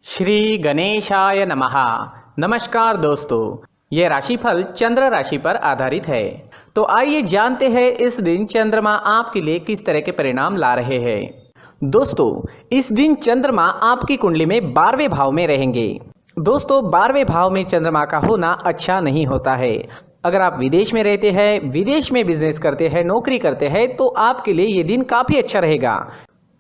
श्री गणेशाय नमः। नमस्कार दोस्तों, ये राशिफल चंद्र राशि पर आधारित है। तो आइए जानते हैं इस दिन चंद्रमा आपके लिए किस तरह के परिणाम ला रहे हैं। दोस्तों, इस दिन चंद्रमा आपकी कुंडली में 12वें भाव में रहेंगे। दोस्तों, 12वें भाव में चंद्रमा का होना अच्छा नहीं होता है। अगर आप विदेश में रहते हैं, विदेश में बिजनेस करते हैं, नौकरी करते हैं, तो आपके लिए ये दिन काफ़ी अच्छा रहेगा।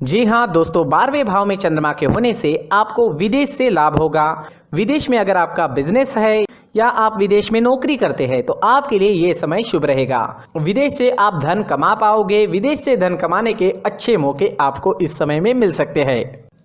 जी हाँ दोस्तों, 12वें भाव में चंद्रमा के होने से आपको विदेश से लाभ होगा। विदेश में अगर आपका बिजनेस है या आप विदेश में नौकरी करते हैं तो आपके लिए ये समय शुभ रहेगा। विदेश से आप धन कमा पाओगे। विदेश से धन कमाने के अच्छे मौके आपको इस समय में मिल सकते हैं।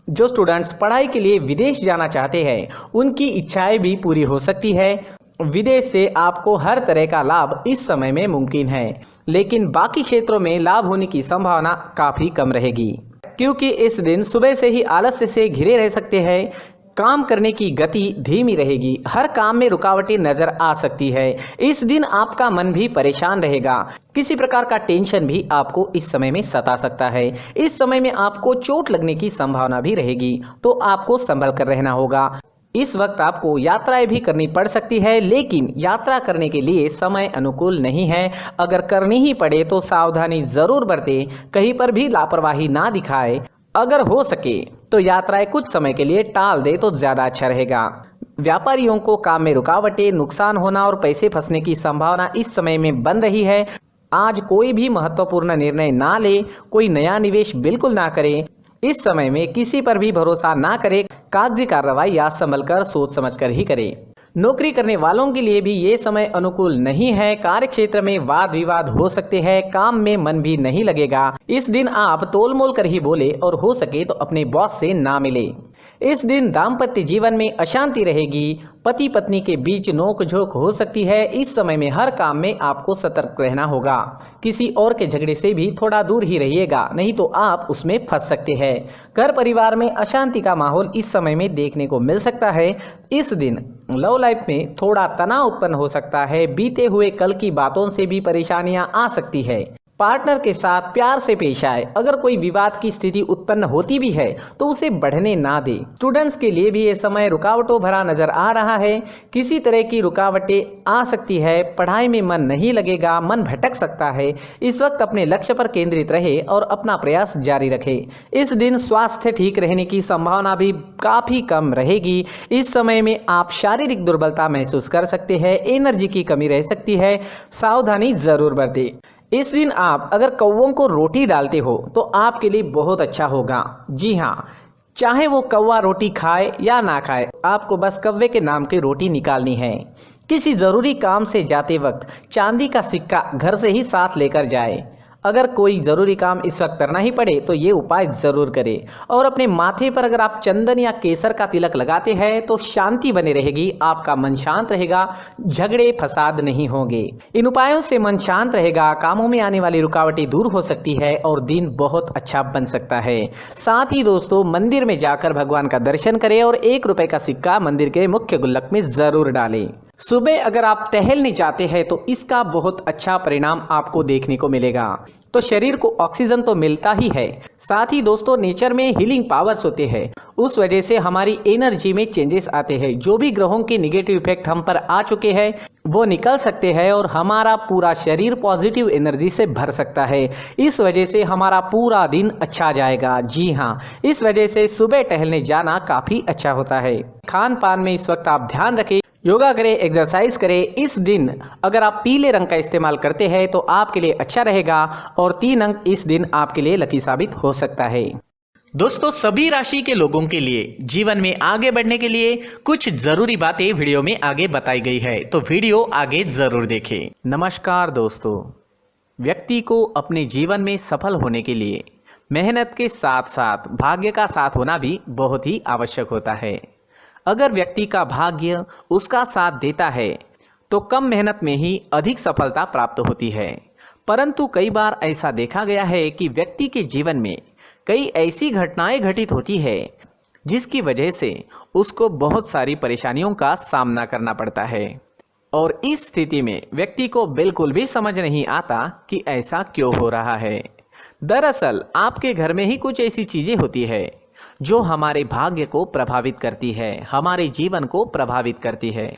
जो स्टूडेंट्स पढ़ाई के लिए विदेश जाना चाहते हैं, उनकी इच्छाएं भी पूरी हो सकती है। विदेश से आपको हर तरह का लाभ इस समय में मुमकिन है, लेकिन बाकी क्षेत्रों में लाभ होने की संभावना काफ़ी कम रहेगी, क्योंकि इस दिन सुबह से ही आलस्य से घिरे रह सकते हैं। काम करने की गति धीमी रहेगी। हर काम में रुकावटें नजर आ सकती है। इस दिन आपका मन भी परेशान रहेगा। किसी प्रकार का टेंशन भी आपको इस समय में सता सकता है। इस समय में आपको चोट लगने की संभावना भी रहेगी, तो आपको संभल कर रहना होगा। इस वक्त आपको यात्राएं भी करनी पड़ सकती है, लेकिन यात्रा करने के लिए समय अनुकूल नहीं है। अगर करनी ही पड़े तो सावधानी जरूर बरतें, कहीं पर भी लापरवाही ना दिखाए। अगर हो सके तो यात्राएं कुछ समय के लिए टाल दे तो ज्यादा अच्छा रहेगा। व्यापारियों को काम में रुकावटें, नुकसान होना और पैसे फंसने की संभावना इस समय में बन रही है। आज कोई भी महत्वपूर्ण निर्णय ना ले, कोई नया निवेश बिल्कुल ना करें। इस समय में किसी पर भी भरोसा ना करें। कागजी कार्रवाई या संभल कर सोच समझ कर ही करें। नौकरी करने वालों के लिए भी ये समय अनुकूल नहीं है। कार्य क्षेत्र में वाद विवाद हो सकते हैं। काम में मन भी नहीं लगेगा। इस दिन आप तोल मोल कर ही बोले और हो सके तो अपने बॉस से ना मिले। इस दिन दाम्पत्य जीवन में अशांति रहेगी। पति पत्नी के बीच नोक झोंक हो सकती है। इस समय में हर काम में आपको सतर्क रहना होगा। किसी और के झगड़े से भी थोड़ा दूर ही रहिएगा, नहीं तो आप उसमें फंस सकते हैं। घर परिवार में अशांति का माहौल इस समय में देखने को मिल सकता है। इस दिन लव लाइफ में थोड़ा तनाव उत्पन्न हो सकता है। बीते हुए कल की बातों से भी परेशानियां आ सकती है। पार्टनर के साथ प्यार से पेश आए। अगर कोई विवाद की स्थिति उत्पन्न होती भी है तो उसे बढ़ने ना दे। स्टूडेंट्स के लिए भी ये समय रुकावटों भरा नजर आ रहा है। किसी तरह की रुकावटें आ सकती है। पढ़ाई में मन नहीं लगेगा, मन भटक सकता है। इस वक्त अपने लक्ष्य पर केंद्रित रहे और अपना प्रयास जारी रखे। इस दिन स्वास्थ्य ठीक रहने की संभावना भी काफी कम रहेगी। इस समय में आप शारीरिक दुर्बलता महसूस कर सकते हैं। एनर्जी की कमी रह सकती है। सावधानी जरूर बरतें। इस दिन आप अगर कौवों को रोटी डालते हो तो आपके लिए बहुत अच्छा होगा। जी हाँ, चाहे वो कौवा रोटी खाए या ना खाए, आपको बस कौवे के नाम की रोटी निकालनी है। किसी ज़रूरी काम से जाते वक्त चांदी का सिक्का घर से ही साथ लेकर जाए। अगर कोई ज़रूरी काम इस वक्त करना ही पड़े तो ये उपाय ज़रूर करें। और अपने माथे पर अगर आप चंदन या केसर का तिलक लगाते हैं तो शांति बनी रहेगी। आपका मन शांत रहेगा, झगड़े फसाद नहीं होंगे। इन उपायों से मन शांत रहेगा, कामों में आने वाली रुकावटें दूर हो सकती है और दिन बहुत अच्छा बन सकता है। साथ ही दोस्तों, मंदिर में जाकर भगवान का दर्शन करें और 1 रुपए का सिक्का मंदिर के मुख्य गुल्लक में ज़रूर डालें। सुबह अगर आप टहलने जाते हैं तो इसका बहुत अच्छा परिणाम आपको देखने को मिलेगा। तो शरीर को ऑक्सीजन तो मिलता ही है, साथ ही दोस्तों नेचर में हीलिंग पावर्स होते हैं। उस वजह से हमारी एनर्जी में चेंजेस आते हैं। जो भी ग्रहों के निगेटिव इफेक्ट हम पर आ चुके हैं वो निकल सकते हैं और हमारा पूरा शरीर पॉजिटिव एनर्जी से भर सकता है। इस वजह से हमारा पूरा दिन अच्छा जाएगा। जी हाँ, इस वजह से सुबह टहलने जाना काफ़ी अच्छा होता है। खान पान में इस वक्त आप ध्यान रखें, योगा करें, एक्सरसाइज करें। इस दिन अगर आप पीले रंग का इस्तेमाल करते हैं तो आपके लिए अच्छा रहेगा और 3 अंक इस दिन आपके लिए लकी साबित हो सकता है। दोस्तों, सभी राशि के लोगों के लिए जीवन में आगे बढ़ने के लिए कुछ जरूरी बातें वीडियो में आगे बताई गई है, तो वीडियो आगे जरूर देखें। नमस्कार दोस्तों, व्यक्ति को अपने जीवन में सफल होने के लिए मेहनत के साथ साथ भाग्य का साथ होना भी बहुत ही आवश्यक होता है। अगर व्यक्ति का भाग्य उसका साथ देता है तो कम मेहनत में ही अधिक सफलता प्राप्त होती है। परंतु कई बार ऐसा देखा गया है कि व्यक्ति के जीवन में कई ऐसी घटनाएं घटित होती है जिसकी वजह से उसको बहुत सारी परेशानियों का सामना करना पड़ता है। और इस स्थिति में व्यक्ति को बिल्कुल भी समझ नहीं आता कि ऐसा क्यों हो रहा है। दरअसल आपके घर में ही कुछ ऐसी चीजें होती है जो हमारे भाग्य को प्रभावित करती है, हमारे जीवन को प्रभावित करती है।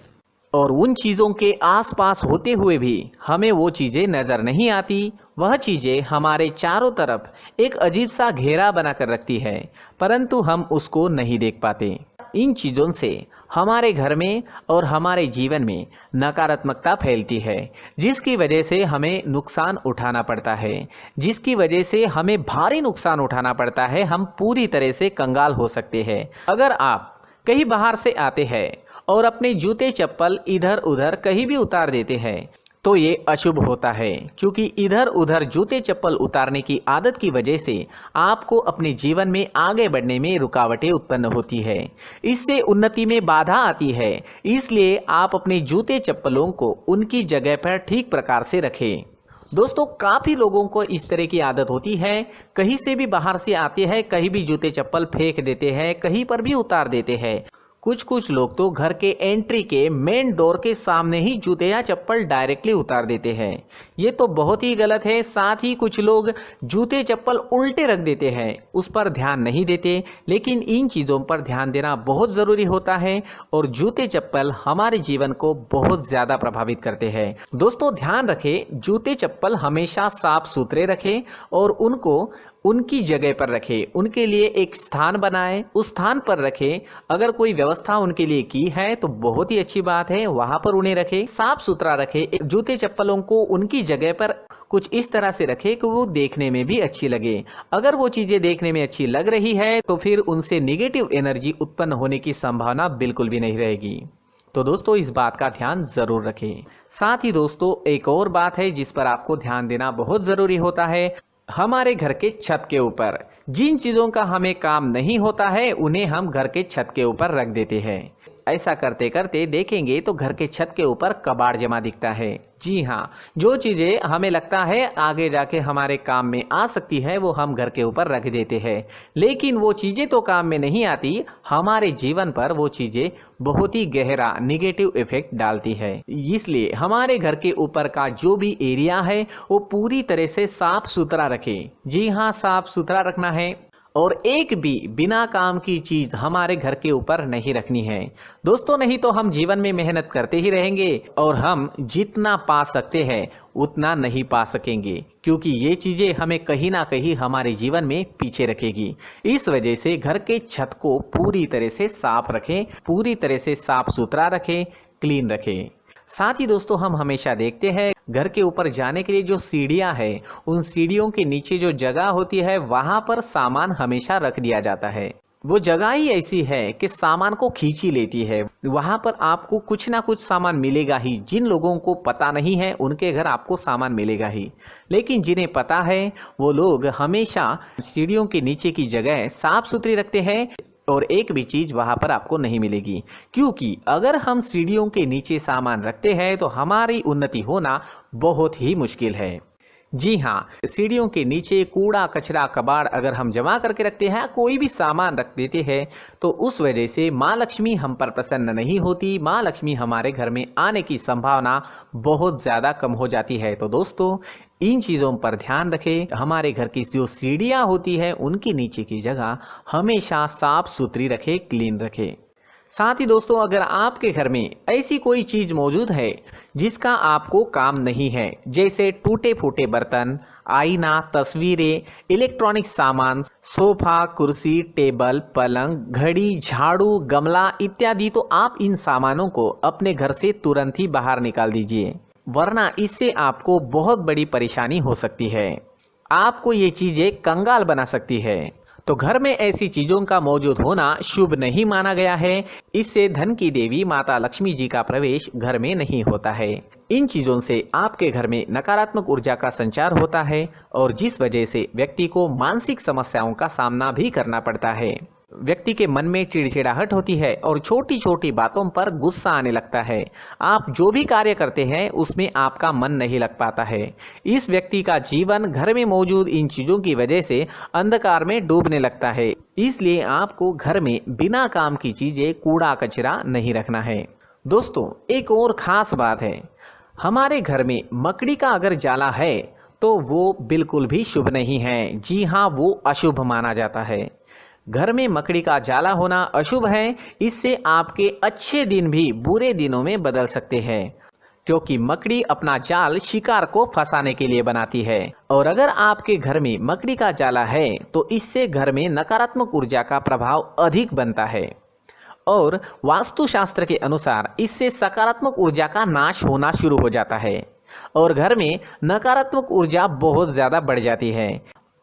और उन चीज़ों के आसपास होते हुए भी हमें वो चीज़ें नज़र नहीं आती। वह चीज़ें हमारे चारों तरफ एक अजीब सा घेरा बनाकर रखती है, परंतु हम उसको नहीं देख पाते। इन चीज़ों से हमारे घर में और हमारे जीवन में नकारात्मकता फैलती है, जिसकी वजह से हमें नुकसान उठाना पड़ता है, जिसकी वजह से हमें भारी नुकसान उठाना पड़ता है। हम पूरी तरह से कंगाल हो सकते हैं। अगर आप कहीं बाहर से आते हैं और अपने जूते चप्पल इधर उधर कहीं भी उतार देते हैं तो ये अशुभ होता है, क्योंकि इधर उधर जूते चप्पल उतारने की आदत की वजह से आपको अपने जीवन में आगे बढ़ने में रुकावटें उत्पन्न होती है। इससे उन्नति में बाधा आती है। इसलिए आप अपने जूते चप्पलों को उनकी जगह पर ठीक प्रकार से रखें। दोस्तों, काफ़ी लोगों को इस तरह की आदत होती है, कहीं से भी बाहर से आते हैं, कहीं भी जूते चप्पल फेंक देते हैं, कहीं पर भी उतार देते हैं। कुछ लोग तो घर के एंट्री के मेन डोर के सामने ही जूते या चप्पल डायरेक्टली उतार देते हैं। ये तो बहुत ही गलत है। साथ ही कुछ लोग जूते चप्पल उल्टे रख देते हैं, उस पर ध्यान नहीं देते। लेकिन इन चीज़ों पर ध्यान देना बहुत ज़रूरी होता है और जूते चप्पल हमारे जीवन को बहुत ज़्यादा प्रभावित करते हैं। दोस्तों, ध्यान रखें, जूते चप्पल हमेशा साफ सुथरे रखें और उनको उनकी जगह पर रखें। उनके लिए एक स्थान बनाएं, उस स्थान पर रखें। अगर कोई व्यवस्था उनके लिए की है तो बहुत ही अच्छी बात है, वहां पर उन्हें रखें, साफ सुथरा रखें। जूते चप्पलों को उनकी जगह पर कुछ इस तरह से रखें कि वो देखने में भी अच्छी लगे। अगर वो चीज़ें देखने में अच्छी लग रही है तो फिर उनसे निगेटिव एनर्जी उत्पन्न होने की संभावना बिल्कुल भी नहीं रहेगी। तो दोस्तों, इस बात का ध्यान ज़रूर रखें। साथ ही दोस्तों, एक और बात है जिस पर आपको ध्यान देना बहुत ज़रूरी होता है। हमारे घर के छत के ऊपर जिन चीज़ों का हमें काम नहीं होता है उन्हें हम घर के छत के ऊपर रख देते हैं। ऐसा करते करते देखेंगे तो घर के छत के ऊपर कबाड़ जमा दिखता है। जी हाँ, जो चीज़ें हमें लगता है आगे जाके हमारे काम में आ सकती है वो हम घर के ऊपर रख देते हैं, लेकिन वो चीज़ें तो काम में नहीं आती। हमारे जीवन पर वो चीज़ें बहुत ही गहरा निगेटिव इफेक्ट डालती है। इसलिए हमारे घर के ऊपर का जो भी एरिया है वो पूरी तरह से साफ सुथरा रखें। जी हाँ, साफ सुथरा रखना है और एक भी बिना काम की चीज हमारे घर के ऊपर नहीं रखनी है। दोस्तों, नहीं तो हम जीवन में मेहनत करते ही रहेंगे और हम जितना पा सकते हैं उतना नहीं पा सकेंगे, क्योंकि ये चीजें हमें कहीं ना कहीं हमारे जीवन में पीछे रखेगी। इस वजह से घर के छत को पूरी तरह से साफ रखें, पूरी तरह से साफ सुथरा रखें, क्लीन रखें। साथ ही दोस्तों, हम हमेशा देखते हैं घर के ऊपर जाने के लिए जो सीढ़ियां हैं, उन सीढ़ियों के नीचे जो जगह होती है वहां पर सामान हमेशा रख दिया जाता है। वो जगह ही ऐसी है कि सामान को खींच ही लेती है। वहां पर आपको कुछ ना कुछ सामान मिलेगा ही। जिन लोगों को पता नहीं है उनके घर आपको सामान मिलेगा ही, लेकिन जिन्हें पता है वो लोग हमेशा सीढ़ियों के नीचे की जगह साफ सुथरी रखते हैं और एक भी चीज वहां पर आपको नहीं मिलेगी। क्योंकि अगर हम सीढ़ियों के नीचे सामान रखते हैं तो हमारी उन्नति होना बहुत ही मुश्किल है। जी हाँ, सीढ़ियों के नीचे कूड़ा कचरा कबाड़ अगर हम जमा करके रखते हैं, कोई भी सामान रख देते हैं, तो उस वजह से माँ लक्ष्मी हम पर प्रसन्न नहीं होती। माँ लक्ष्मी हमारे घर में आने की संभावना बहुत ज़्यादा कम हो जाती है। तो दोस्तों, इन चीज़ों पर ध्यान रखें। हमारे घर की जो सीढ़ियाँ होती है उनकी नीचे की जगह हमेशा साफ सुथरी रखें, क्लीन रखें। साथ ही दोस्तों, अगर आपके घर में ऐसी कोई चीज़ मौजूद है जिसका आपको काम नहीं है, जैसे टूटे फूटे बर्तन, आईना, तस्वीरें, इलेक्ट्रॉनिक सामान, सोफा, कुर्सी, टेबल, पलंग, घड़ी, झाड़ू, गमला इत्यादि, तो आप इन सामानों को अपने घर से तुरंत ही बाहर निकाल दीजिए, वरना इससे आपको बहुत बड़ी परेशानी हो सकती है। आपको ये चीज़ें कंगाल बना सकती है। तो घर में ऐसी चीजों का मौजूद होना शुभ नहीं माना गया है। इससे धन की देवी माता लक्ष्मी जी का प्रवेश घर में नहीं होता है। इन चीजों से आपके घर में नकारात्मक ऊर्जा का संचार होता है और जिस वजह से व्यक्ति को मानसिक समस्याओं का सामना भी करना पड़ता है। व्यक्ति के मन में चिड़चिड़ाहट होती है और छोटी छोटी बातों पर गुस्सा आने लगता है। आप जो भी कार्य करते हैं उसमें आपका मन नहीं लग पाता है। इस व्यक्ति का जीवन घर में मौजूद इन चीज़ों की वजह से अंधकार में डूबने लगता है। इसलिए आपको घर में बिना काम की चीज़ें, कूड़ा कचरा नहीं रखना है। दोस्तों, एक और ख़ास बात है, हमारे घर में मकड़ी का अगर जाला है तो वो बिल्कुल भी शुभ नहीं है। जी हाँ, वो अशुभ माना जाता है। घर में मकड़ी का जाला होना अशुभ है। इससे आपके अच्छे दिन भी बुरे दिनों में बदल सकते हैं, क्योंकि मकड़ी अपना जाल शिकार को फंसाने के लिए बनाती है। और अगर आपके घर में मकड़ी का जाला है तो इससे घर में नकारात्मक ऊर्जा का प्रभाव अधिक बनता है और वास्तुशास्त्र के अनुसार इससे सकारात्मक ऊर्जा का नाश होना शुरू हो जाता है और घर में नकारात्मक ऊर्जा बहुत ज़्यादा बढ़ जाती है।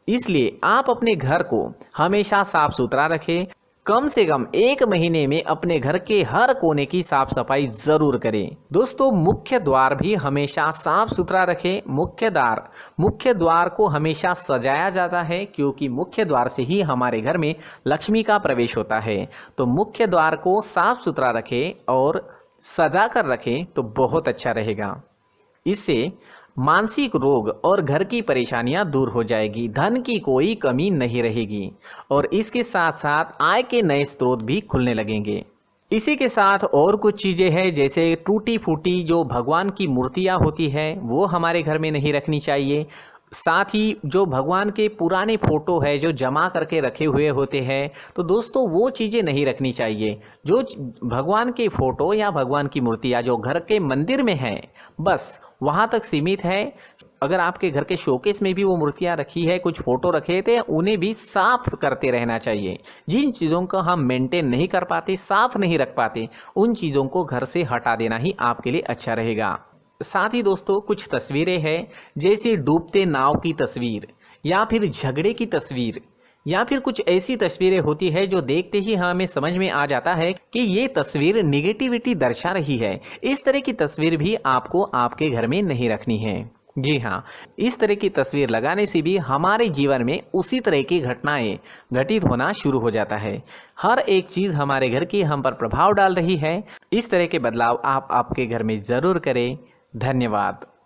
इसलिए आप अपने घर को हमेशा साफ सुथरा रखें। कम से कम 1 महीने में अपने घर के हर कोने की साफ सफाई जरूर करें। दोस्तों, मुख्य द्वार भी हमेशा साफ सुथरा रखें। मुख्य द्वार को हमेशा सजाया जाता है, क्योंकि मुख्य द्वार से ही हमारे घर में लक्ष्मी का प्रवेश होता है। तो मुख्य द्वार को साफ सुथरा रखें और सजा कर रखें तो बहुत अच्छा रहेगा। इससे मानसिक रोग और घर की परेशानियां दूर हो जाएगी, धन की कोई कमी नहीं रहेगी और इसके साथ साथ आय के नए स्रोत भी खुलने लगेंगे। इसी के साथ और कुछ चीज़ें हैं, जैसे टूटी फूटी जो भगवान की मूर्तियां होती है वो हमारे घर में नहीं रखनी चाहिए। साथ ही जो भगवान के पुराने फोटो है जो जमा करके रखे हुए होते हैं, तो दोस्तों वो चीज़ें नहीं रखनी चाहिए। जो भगवान के फोटो या भगवान की मूर्तियाँ जो घर के मंदिर में हैं, बस वहाँ तक सीमित है। अगर आपके घर के शोकेस में भी वो मूर्तियाँ रखी है, कुछ फोटो रखे थे, उन्हें भी साफ करते रहना चाहिए। जिन चीज़ों को हम मेंटेन नहीं कर पाते, साफ नहीं रख पाते, उन चीज़ों को घर से हटा देना ही आपके लिए अच्छा रहेगा। साथ ही दोस्तों, कुछ तस्वीरें हैं, जैसे डूबते नाव की तस्वीर या फिर झगड़े की तस्वीर या फिर कुछ ऐसी तस्वीरें होती है जो देखते ही हमें समझ में आ जाता है कि ये तस्वीर निगेटिविटी दर्शा रही है। इस तरह की तस्वीर भी आपको आपके घर में नहीं रखनी है। जी हाँ, इस तरह की तस्वीर लगाने से भी हमारे जीवन में उसी तरह की घटनाएं घटित होना शुरू हो जाता है। हर एक चीज़ हमारे घर की हम पर प्रभाव डाल रही है। इस तरह के बदलाव आप आपके घर में ज़रूर करें। धन्यवाद।